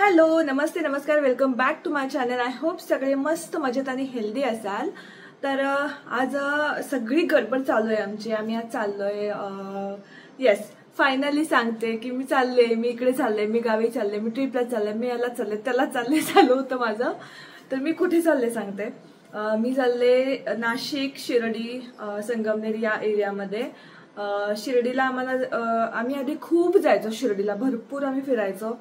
Hello, namaste, namaskar, welcome back to my channel. I hope सगळे मस्त मजेत आणि हेल्दी असाल. तर आज सगळी गडबड चालू आहे आमची. आम्ही आज चाललोय, येस फायनली सांगते की मी चालले, मी इकडे चालले, मी गावी चालले, मी ट्रिपला चालले, मी याला चालले, त्याला चालले, चालू होतं माझं. तर मी कुठे चालले सांगते. मी चालले नाशिक, शिर्डी, संगमनेर या एरियामध्ये. शिर्डीला आम्ही आधी खूप जायचो. शिर्डीला भरपूर आम्ही फिरायचो.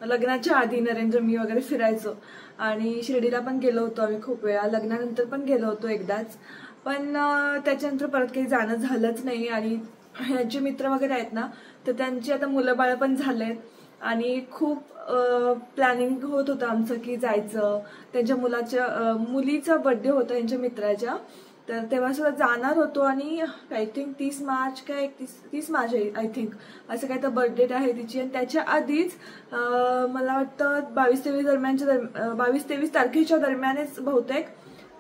लग्नाच्या आधी नरेंद्र मी वगैरे फिरायचो आणि शिर्डीला पण गेलो होतो आम्ही खूप वेळा. लग्नानंतर पण गेलो होतो एकदाच, पण त्याच्यानंतर परत काही जाणं झालंच नाही. आणि ह्यांचे मित्र वगैरे आहेत ना, तर त्यांची आता मुलं बाळ पण झालेत आणि खूप प्लॅनिंग होत होतं आमचं की जायचं. त्यांच्या मुलीचा बर्थडे होता यांच्या मित्राच्या, तर तेव्हा सुद्धा जाणार होतो. आणि आय थिंक 30 मार्च काय 30 मार्च आय थिंक असं काय तर बर्थडे आहे तिची. आणि त्याच्या आधीच मला वाटतं 22-23 तारखेच्या दरम्यानच बहुतेक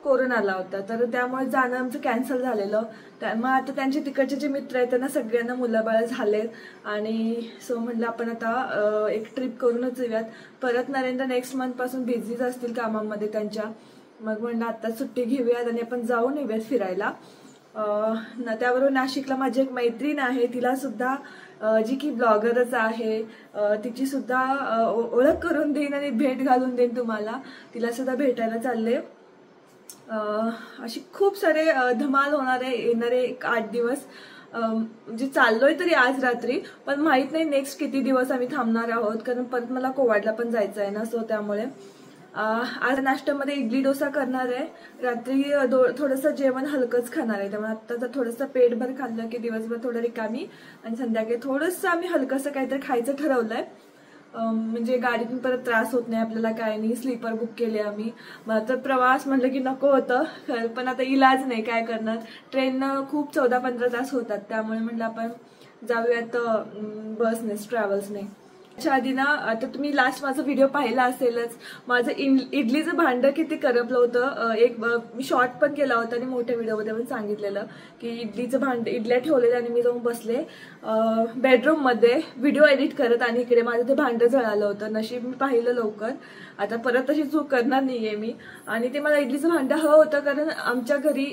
कोरोना आला होता. तर त्यामुळे जाणं आमचं कॅन्सल झालेलं. मग आता त्यांचे तिकडचे जे मित्र आहेत त्यांना सगळ्यांना मुलाबाळ झालेत आणि सो म्हटलं आपण आता एक ट्रिप करूनच येऊयात. परत नरेंद्र नेक्स्ट मंथ पासून बिझीच असतील कामामध्ये त्यांच्या. मग म्हणलं आता सुट्टी घेऊयात आणि आपण जाऊन येऊयात फिरायला. त्याबरोबर नाशिकला माझी एक मैत्रीण आहे, तिला सुद्धा जी की ब्लॉगरच आहे, तिची सुद्धा ओळख करून देईन आणि भेट घालून देईन तुम्हाला. तिला सुद्धा भेटायला चालले. अशी खूप सारे धमाल होणार आहे येणारे 8 दिवस. म्हणजे चाललोय तरी आज रात्री, पण माहित नाही नेक्स्ट किती दिवस आम्ही थांबणार आहोत, कारण परत मला कोवाडला पण जायचं आहे ना. सो त्यामुळे आज नाश्त्यामध्ये इडली डोसा करणार आहे. रात्री थोडंसं जेवण हलकंच खाणार आहे. त्यामुळे आता जर थोडंसं पेटभर खाल्लं की दिवसभर थोडं रिकामी, आणि संध्याकाळी थोडंसं आम्ही हलकंसं काहीतरी खायचं ठरवलंय. म्हणजे गाडीतून परत त्रास होत नाही आपल्याला, काय नाही. स्लीपर बुक केले आम्ही. तर प्रवास म्हटलं की नको होतं, पण आता इलाज नाही, काय करणार. ट्रेननं खूप 14-15 तास होतात. त्यामुळे म्हटलं आपण जाऊयात बसने, ट्रॅव्हल्सने. त्याच्या आधी ना, आता तुम्ही लास्ट माझा व्हिडिओ पाहिला असेलच. माझं इडलीचं भांडं किती करपलं होतं. एक मी शॉर्ट पण केला होता आणि मोठ्या व्हिडिओमध्ये पण सांगितलेलं की इडलीचं भांडं, इडल्या ठेवलेल्या आणि मी जाऊन बसले बेडरूम मध्ये व्हिडिओ एडिट करत, आणि इकडे माझं ते भांडं जळालं होतं. नशीब मी पाहिलं लवकर. आता परत तशी चूक करणार नाहीये मी. आणि ते मला इडलीचं भांडं हवं होतं, कारण आमच्या घरी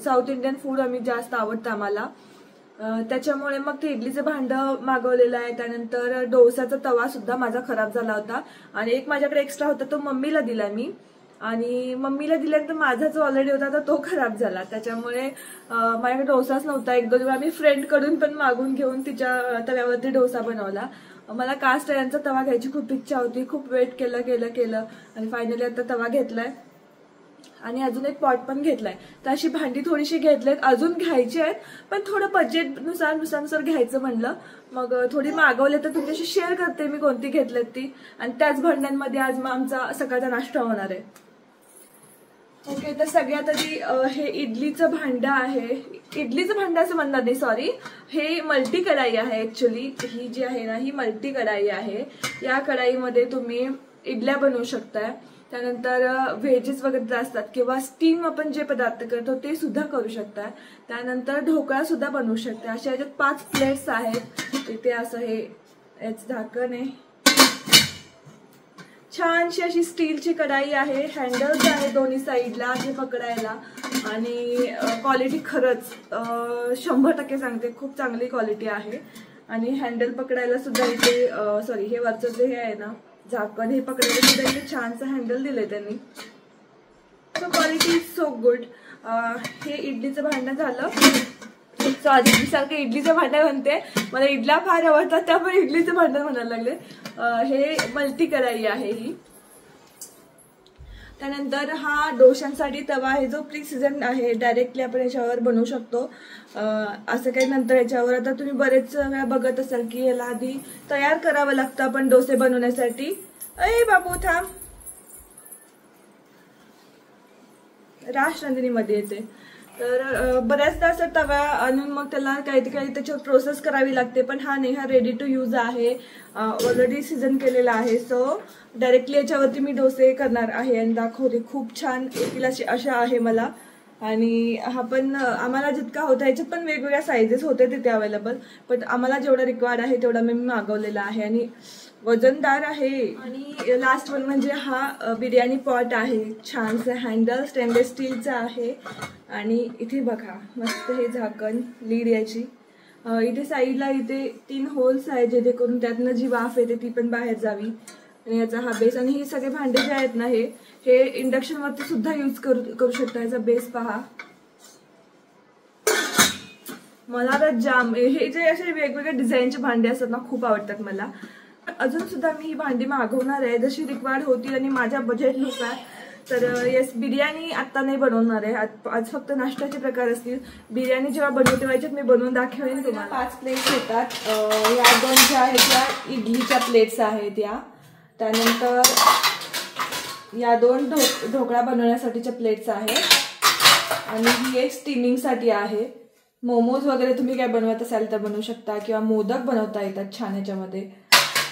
साऊथ इंडियन फूड आम्ही जास्त आवडतं आम्हाला. त्याच्यामुळे मग ते इडलीचं भांडं मागवलेलं आहे. त्यानंतर डोसाचा तवा सुद्धा माझा खराब झाला होता आणि एक माझ्याकडे एक्स्ट्रा होता, तो मम्मीला दिला मी. आणि मम्मीला दिल्यानंतर माझा जो ऑलरेडी होता तर तो खराब झाला. त्याच्यामुळे माझ्याकडे डोसाच नव्हता. 1-2 वेळा मी फ्रेंडकडून पण मागून घेऊन तिच्या तव्यावरती डोसा बनवला. मला कास्ट आयर्नचा तवा घ्यायची खूप इच्छा होती. खूप वेट केलं आणि फायनली आता तवा घेतलाय आणि अजून एक पॉट पण घेतलाय. तर अशी भांडी थोडीशी घेतलेत, अजून घ्यायची आहेत, पण थोडं बजेटनुसार घ्यायचं म्हणलं. मग थोडी मागवले तर तुमच्याशी शेअर करते मी कोणती घेतलेत ती. आणि त्याच भांड्यांमध्ये आज मग आमचा सकाळचा नाश्ता होणार आहे. ओके, तर सगळ्यात आधी हे इडलीचं भांडं आहे. इडलीचं भांडं असं म्हणणार नाही, सॉरी, हे मल्टी कढाई आहे. ऍक्च्युली ही जी आहे ना, ही मल्टी कढाई आहे. या कढाईमध्ये तुम्ही इडल्या बनवू शकताय. त्यानंतर व्हेजेस वगैरे असतात किंवा स्टीम आपण जे पदार्थ करतो ते सुद्धा करू शकता. त्यानंतर ढोकळा सुद्धा बनवू शकता. अशा याच्यात 5 प्लेट्स आहेत. इथे असं हे याचं झाकण आहे. छानशी अशी स्टीलची कढाई आहे. हँडल्स आहे दोन्ही साईडला हे पकडायला. आणि क्वालिटी खरंच 100% सांगते, खूप चांगली क्वालिटी आहे. आणि हँडल पकडायला सुद्धा इथे सॉरी, हे वरचं जे हे आहे ना झाकण, हे पकडायला सुद्धा इथे छानसं हँडल दिलंय त्यांनी. So quality is so good. हे इडलीचं भांडं झालं. सॉरी, मी सारखं इडलीचं भांडं म्हणते, मला इडल्या फार आवडतात त्यामुळे इडलीचं भांडं म्हणायला लागले. हे मल्टी कढाई आहे ही. त्यानंतर हा डोशांसाठी तवा आहे, जो प्रिसिजन आहे. डायरेक्टली आपण याच्यावर बनवू शकतो. असं काही नंतर याच्यावर, आता तुम्ही बरेच वेळा बघत असाल की याला आधी तयार करावं लागतं आपण डोसे बनवण्यासाठी. अरे बाबू थांब, राश नंदिनीमध्ये येते. तर बऱ्याचदा असं तवा आणून मग त्याला काही त्याच्यावर प्रोसेस करावी लागते. पण हा नाही, हा रेडी टू यूज आहे, ऑलरेडी सीझन केलेला आहे. सो डायरेक्टली याच्यावरती मी डोसे करणार आहे आणि दाखवते. खूप छान येतील अशा आहे मला. आणि हा पण आम्हाला जितका होता, याच्यात पण वेगवेगळ्या साईजेस होते तिथे अवेलेबल, पण आम्हाला जेवढा रिक्वायर्ड आहे तेवढा मी मागवलेला आहे. आणि वजनदार आहे. आणि लास्ट वन म्हणजे हा बिर्याणी पॉट आहे, छानसं हँडल स्टेनलेस स्टीलचा आहे. आणि इथे बघा मस्त हे झाकण लीड याची. इथे साईडला इथे 3 होल्स आहेत जेणेकरून त्यातनं जी वाफ येते ती पण बाहेर जावी. आणि याचा हा बेस. आणि हे सगळे भांडे जे आहेत ना हे इंडक्शनवरती सुद्धा यूज करू शकता. याचा बेस पहा. मला तर जाम हे जे असे वेगवेगळ्या डिझाईनचे भांडे असतात ना खूप आवडतात मला. अजून सुद्धा मी ही भांडी मागवणार आहे जशी रिक्वायर्ड होतील आणि माझ्या बजेटनुसार. तर येस, बिर्याणी आत्ता नाही बनवणार आहे. आज फक्त नाश्त्याचे प्रकार असतील. बिर्याणी जेव्हा बनवते व्हायच्यात मी बनवून दाखवेन तुम्हाला. 5 प्लेट्स येतात. या 2 ज्या आहेत त्या इडलीच्या प्लेट्स आहेत या. त्यानंतर या 2 ढोकळा बनवण्यासाठीच्या प्लेट्स आहेत. आणि ही एक स्टीमिंगसाठी आहे. मोमोज वगैरे तुम्ही काय बनवत असाल तर बनवू शकता किंवा मोदक बनवता येतात छान याच्यामध्ये.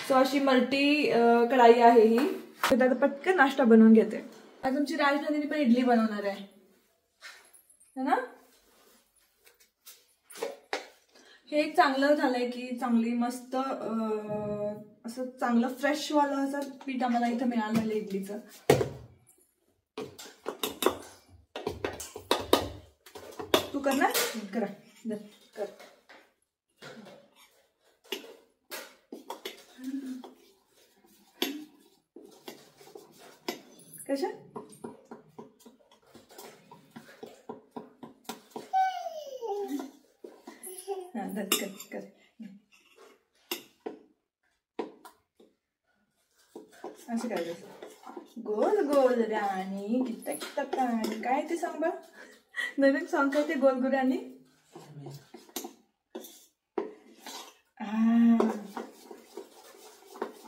सो अशी मल्टी कढाई आहे ही. आता पटकन नाश्ता बनवून घेते. आज आमची राजनंदिनी पण इडली बनवणार आहे ना. हे एक चांगलं झालंय की चांगली मस्त असं चांगलं फ्रेश वालं असं पीठ आम्हाला इथं मिळालेलं इडलीचं. तू करणार? करा कर. कशा कर. असं करायचं गोल गोल राणी कित्ता कित्ता प्राणी. काय ते सांग बा, नवीन सॉंग काय ते गोल गोल राणी.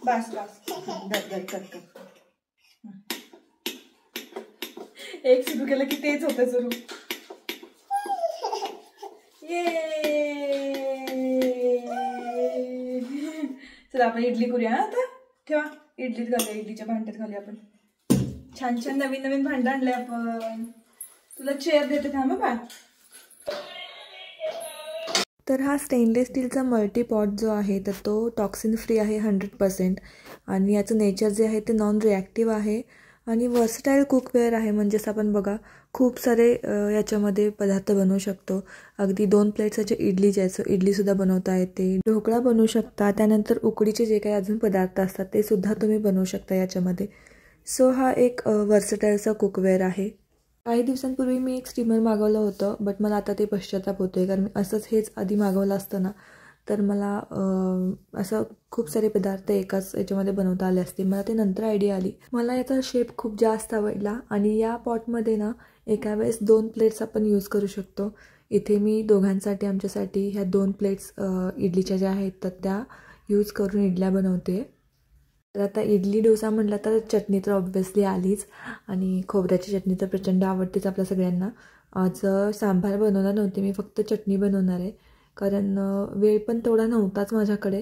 बस कर. एक सुरू केलं की तेच होतं सुरू. चला आपण इडली करूया. आता ठेवा इडलीत घालूया, इडलीच्या भांड्यात घालूया आपण. छान छान नवीन भांडं आणले आपण. तुला चेअर देते थांब बा. तर हा स्टेनलेस स्टीलचा मल्टीपॉट जो आहे तर तो टॉक्सिन फ्री आहे 100%. आणि याचं नेचर जे आहे ते नॉन रिॲक्टिव्ह आहे. आणि वर्सटाईल कुकवेअर आहे. म्हणजेच आपण बघा खूप सारे याच्यामध्ये पदार्थ बनवू शकतो. अगदी 2 प्लेट्सचे इडली ज्याचं इडलीसुद्धा बनवता येते, ढोकळा बनवू शकता. त्यानंतर उकडीचे जे काही अजून पदार्थ असतात ते सुद्धा तुम्ही बनवू शकता याच्यामध्ये. सो हा एक वर्सटाईलचा कुकवेअर आहे. काही दिवसांपूर्वी मी एक स्टीमर मागवलं होतं, बट मला आता ते पश्चाताप होतो आहे. कारण मी असंच हेच आधी मागवलं असतं ना तर मला असं खूप सारे पदार्थ एकाच याच्यामध्ये बनवता आले असते. मला ते नंतर आयडिया आली. मला याचा शेप खूप जास्त आवडला. आणि या पॉटमध्ये ना एका वेळेस 2 प्लेट्स आपण यूज करू शकतो. इथे मी दोघांसाठी आमच्यासाठी ह्या 2 प्लेट्स इडलीच्या ज्या आहेत तर त्या यूज करून इडल्या बनवते. तर आता इडली डोसा म्हटलं तर चटणी तर ऑब्व्हियसली आलीच. आणि खोबऱ्याची चटणी तर प्रचंड आवडतेच आपल्या सगळ्यांना. आज सांबार बनवणार नव्हते मी, फक्त चटणी बनवणार आहे. कारण वेळ पण तेवढा नव्हताच माझ्याकडे.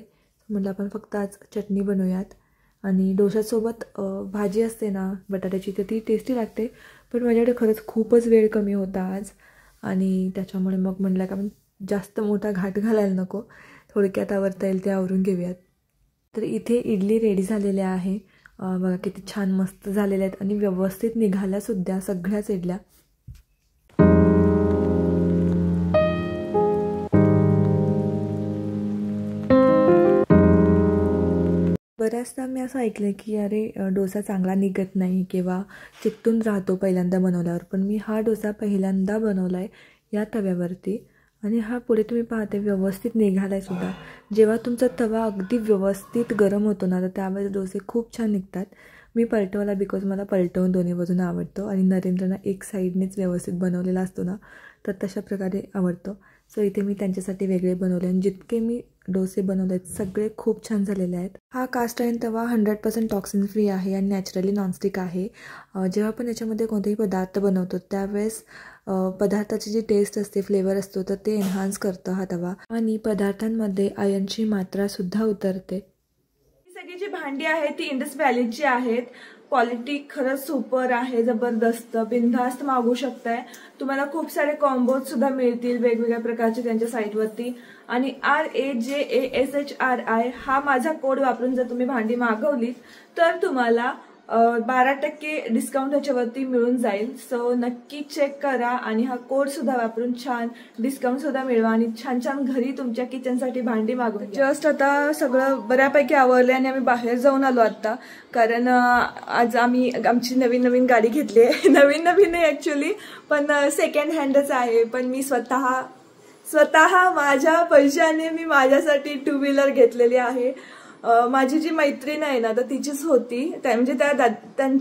म्हटलं आपण फक्त आज चटणी बनवूयात. आणि डोशासोबत भाजी असते ना बटाट्याची तर ती टेस्टी लागते. पण माझ्याकडे खरंच खूपच वेळ कमी होता आज. आणि त्याच्यामुळे मग म्हटलं का आपण जास्त मोठा घाट घालायला नको, थोडक्यात आवरता येईल ते आवरून घेऊयात. तर इथे इडली रेडी झालेल्या आहे. बघा किती छान मस्त झालेल्या आहेत आणि व्यवस्थित निघाल्यासुद्धा सगळ्याच इडल्या. बऱ्याचदा मी असं ऐकलं की अरे डोसा चांगला निघत नाही किंवा चिकटून राहतो पहिल्यांदा बनवल्यावर. पण मी हा डोसा पहिल्यांदा बनवला आहे या तव्यावरती. आणि हा पुढे तुम्ही पाहते व्यवस्थित निघाला आहे सुद्धा. जेव्हा तुमचा तवा अगदी व्यवस्थित गरम होतो ना तर त्यावेळेस डोसे खूप छान निघतात. मी पलटवला बिकॉज मला पलटवून दोन्ही बाजून आवडतं. आणि नरेंद्रना एक साईडनेच व्यवस्थित बनवलेला असतो ना तर तशा प्रकारे आवडतं. सो इथे मी त्यांच्यासाठी वेगळे बनवले. आणि जितके मी डोसे बनवले आहेत सगळे खूप छान झालेले आहेत. हा कास्ट आयर्न तवा 100% टॉक्सिन फ्री आहे आणि नॅचरली नॉनस्टिक आहे. जेव्हा पण याच्यामध्ये कोणतेही पदार्थ बनवतो त्यावेळेस पदार्थाची जी टेस्ट असते, फ्लेवर असतो तर ते एन्हान्स करतं हा तवा. आणि पदार्थांमध्ये आयर्नची मात्रासुद्धा उतरते. सगळी जी भांडी आहेत ती इंडस व्हॅलीची आहेत. क्वालिटी खरंच सुपर आहे, जबरदस्त. बिनधास्त मागू शकताय. तुम्हाला खूप सारे कॉम्बोज सुद्धा मिळतील वेगवेगळ्या प्रकारचे त्यांच्या साईटवरती. आणि RAJASHRI हा माझा कोड वापरून जर तुम्ही भांडी मागवलीत तर तुम्हाला 12% डिस्काउंट त्याच्यावरती मिळून जाईल. सो नक्की चेक करा आणि हा कोड सुद्धा वापरून छान डिस्काउंट सुद्धा मिळवा आणि छान छान घरी तुमच्या किचनसाठी भांडी मागवा. जस्ट आता सगळं बऱ्यापैकी आवरलंय आणि आम्ही बाहेर जाऊन आलो आता, कारण आज आम्ही आमची नवीन गाडी घेतली आहे. नवीन नाही ऍक्च्युली, पण सेकंड हँडच आहे. पण मी स्वतः माझ्या पैशाने मी माझ्यासाठी 2 व्हीलर घेतलेली आहे. माझी जी मैत्रीण आहे ना तर तिचीच होती, म्हणजे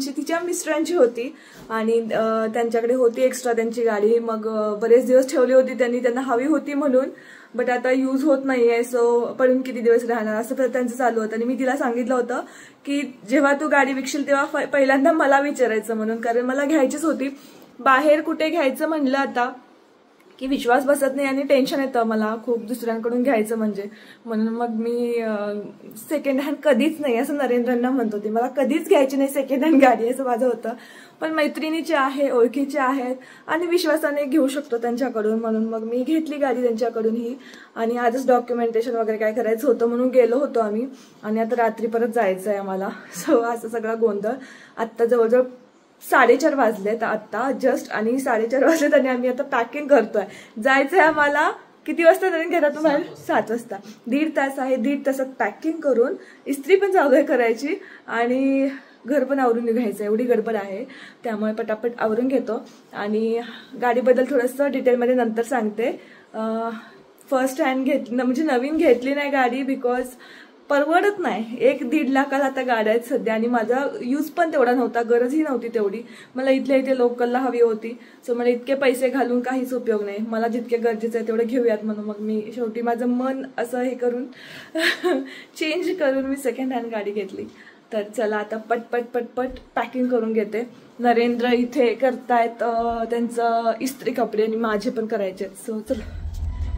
तिच्या मिस्टरांची होती आणि त्यांच्याकडे होती एक्स्ट्रा त्यांची गाडी. मग बरेच दिवस ठेवली होती त्यांना हवी होती म्हणून, बट आता यूज होत नाहीये. सो पडून किती दिवस राहणार असं त्यांचं चालू होतं. आणि मी तिला सांगितलं होतं की जेव्हा तू गाडी विकशील तेव्हा पहिल्यांदा मला विचारायचं म्हणून, कारण मला घ्यायचीच होती. बाहेर कुठे घ्यायचं म्हणलं आता की विश्वास बसत नाही आणि टेन्शन येतं मला खूप दुसऱ्यांकडून घ्यायचं म्हणजे. म्हणून मग मी सेकंड हँड कधीच नाही असं नरेंद्रांना म्हणत होते, मला कधीच घ्यायची नाही सेकंड हँड गाडी असं माझं होतं. पण मैत्रिणीचे आहे, ओळखीचे आहेत आणि विश्वासाने घेऊ शकतो त्यांच्याकडून, म्हणून मग मी घेतली गाडी त्यांच्याकडून ही. आणि आजच डॉक्युमेंटेशन वगैरे काय करायचं होतं म्हणून गेलो होतो आम्ही आणि आता रात्री परत जायचं आहे आम्हाला. सो असं सगळा गोंधळ. आत्ता जवळजवळ 4:30 वाजलेत आत्ता जस्ट, आणि 4:30 वाजलेत आणि आम्ही आता पॅकिंग करतोय. जायचंय आम्हाला. किती वाजता तरी घरातून बाहेर? 7 वाजता. 1.5 तास आहे. 1.5 तासात पॅकिंग करून इस्त्री पण चालू आहे करायची आणि घर पण आवरून निघायचं. एवढी गडबड आहे त्यामुळे पटापट आवरून घेतो. आणि गाडीबद्दल थोडंसं डिटेलमध्ये नंतर सांगते. फर्स्ट हँड म्हणजे नवीन घेतली नाही गाडी बिकॉज परवडत नाही. 1-1.5 लाखाला आता गाड्या आहेत सध्या आणि माझा यूज पण तेवढा नव्हता, गरजही नव्हती तेवढी. मला इथल्या इथे लोकलला हवी होती. सो मला इतके पैसे घालून काहीच उपयोग नाही. मला जितके गरजेचं आहे तेवढे घेऊयात म्हणून मग मी शेवटी माझं मन असं हे करून चेंज करून मी सेकंड हँड गाडी घेतली. तर चला आता पटपट पॅकिंग करून घेते. नरेंद्र इथे करतायत त्यांचं इस्त्री कपडे आणि माझे पण करायचे. सो चला.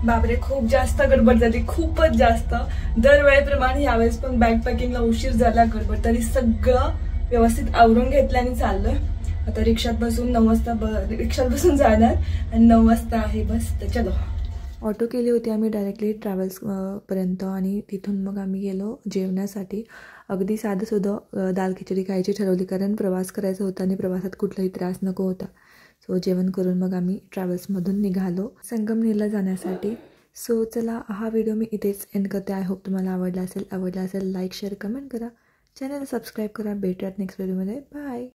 बापरे, खूप जास्त गडबड झाली, खूपच जास्त. दरवेळेप्रमाणे यावेळेस पण बॅग पॅकिंगला उशीर झाला, गडबड. तरी सगळं व्यवस्थित आवरून घेतलं आणि चाललोय आता. रिक्षात बसून 9 वाजता जाणार आणि 9 वाजता आहे बस. तर चलो. ऑटो केली होती आम्ही डायरेक्टली ट्रॅव्हल्स पर्यंत आणि तिथून मग आम्ही गेलो जेवणासाठी. अगदी साधंसुधं दाल खिचडी खायची ठरवली, कारण प्रवास करायचा होता आणि प्रवासात कुठलाही त्रास नको होता. सो जेवण करून मग आम्ही ट्रॅव्हल्समधून निघालो संगमनेरला जाण्यासाठी. सो चला, हा व्हिडिओ मी इथेच एंड करते. आय होप तुम्हाला आवडला असेल लाईक शेअर कमेंट करा, चॅनल सबस्क्राईब करा. भेटूयात नेक्स्ट व्हिडिओमध्ये. बाय.